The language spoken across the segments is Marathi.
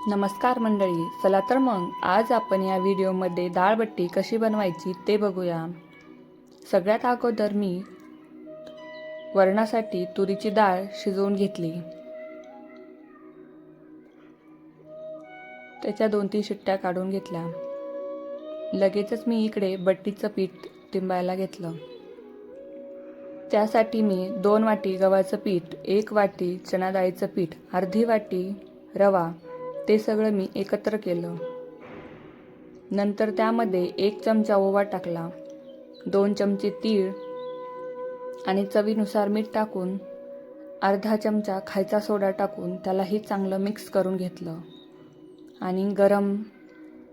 नमस्कार मंडळी, चला तर मग आज आपण या व्हिडिओमध्ये डाळबट्टी कशी बनवायची ते बघूया। सगळ्यात अगोदर मी वरणासाठी तुरीची डाळ शिजवून घेतली। त्याच्या 2-3 शिट्ट्या काढून घेतल्या। लगेचच मी इकडे बट्टीचं पीठ तिंबायला घेतलं। त्यासाठी मी 2 वाटी गव्हाचं पीठ, 1 वाटी चणा डाळीचं पीठ, अर्धी वाटी रवा ते सगळं मी एकत्र केलं। नंतर त्यामध्ये 1 चमचा ओवा टाकला, 2 चमचे तीळ आणि चवीनुसार मीठ टाकून अर्धा चमचा खायचा सोडा टाकून त्यालाही चांगलं मिक्स करून घेतलं आणि गरम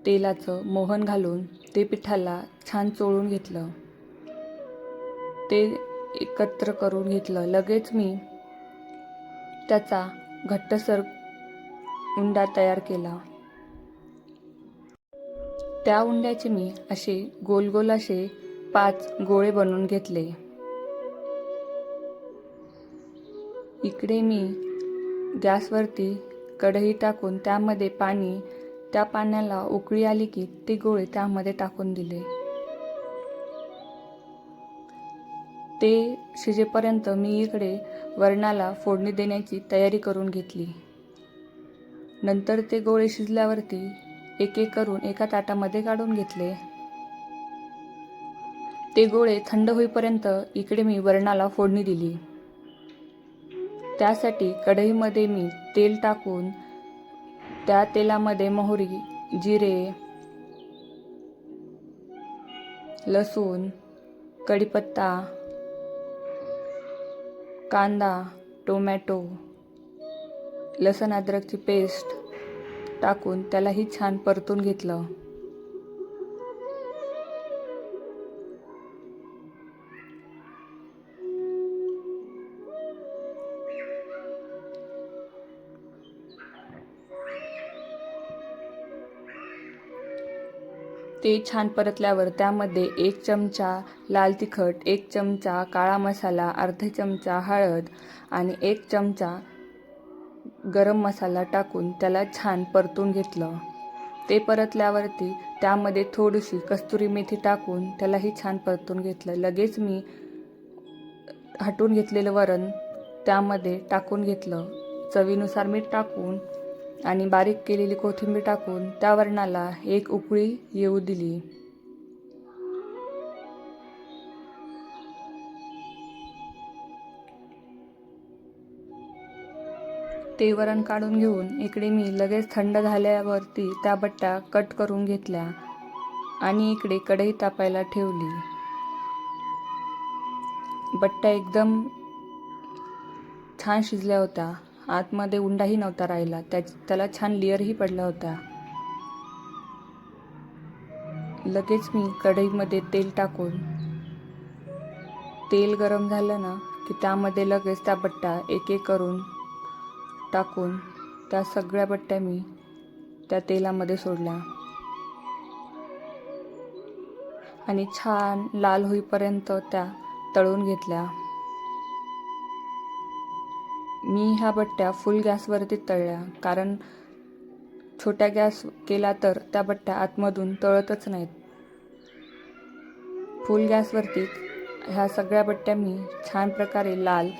तेलाचं मोहन घालून ते पिठाला छान चोळून घेतलं। ते एकत्र करून घेतलं। लगेच मी त्याचा घट्टसर उंडा तयार केला। त्या उंड्याचे मी असे गोल गोल असे 5 गोळे बनवून घेतले। इकडे मी गॅसवरती कढई टाकून त्यामध्ये पाणी, त्या पाण्याला उकळी आली की ते गोळे त्यामध्ये टाकून दिले। ते शिजेपर्यंत मी इकडे वरणाला फोडणी देण्याची तयारी करून घेतली। नंतर ते गोळे शिजल्यावरती एक एक करून एका ताटामध्ये काढून घेतले। ते गोळे थंड होईपर्यंत इकडे मी वरणाला फोडणी दिली। त्यासाठी कढईमध्ये मी तेल टाकून त्या तेलामध्ये मोहरी, जिरे, लसूण, कढीपत्ता, कांदा, टोमॅटो, लसूण अद्रकची पेस्ट टाकून त्यालाही छान परतून घेतलं। ते छान परतल्यावर त्यामध्ये 1 चमचा लाल तिखट, 1 चमचा काळा मसाला, अर्धा चमचा हळद आणि 1 चमचा गरम मसाला टाकून त्याला छान परतून घेतलं। ते परतल्यावरती त्यामध्ये थोडीशी कस्तुरी मेथी टाकून त्यालाही छान परतून घेतलं। लगेच मी हटवून घेतलेलं वरण त्यामध्ये टाकून घेतलं। चवीनुसार मीठ टाकून आणि बारीक केलेली कोथिंबीर टाकून त्या वरणाला एक उकळी येऊ दिली। ते वरण काढून घेऊन इकडे मी लगेच थंड झाल्यावरती त्या बट्ट्या कट करून घेतल्या आणि इकडे कढई तापायला ठेवली। बट्ट्या एकदम छान शिजल्या होत्या। आतमध्ये उंडाही नव्हता राहिला, त्याला छान लेअरही पडला होता। लगेच मी कढईमध्ये तेल टाकून तेल गरम झालं ना की त्यामध्ये लगेच त्या बट्ट्या एक एक करून टाकून त्या सगळ्या बट्ट्या मी त्या तेलामध्ये सोडल्या आणि छान लाल होईपर्यंत त्या तळून घेतल्या। मी ह्या बट्ट्या फुल गॅसवरती तळल्या, कारण छोट्या गॅस केला तर त्या बट्ट्या आतमधून तळतच नाहीत। फुल गॅसवरती ह्या सगळ्या बट्ट्या मी छान प्रकारे लाल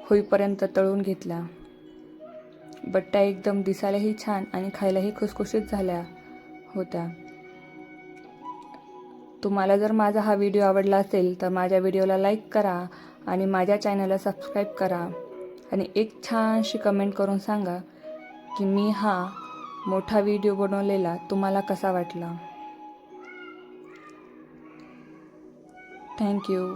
होईपर्यंत तळून घेतल्या। बट्ट्या एकदम दिसायलाही छान आणि खायलाही खुसखुशीत झाल्या होत्या। तुम्हाला जर माझा हा व्हिडिओ आवडला असेल तर माझ्या व्हिडिओला लाईक करा आणि माझ्या चॅनलला सबस्क्राईब करा आणि एक छानशी कमेंट करून सांगा की मी हा मोठा व्हिडिओ बनवलेला तुम्हाला कसा वाटला। थँक्यू।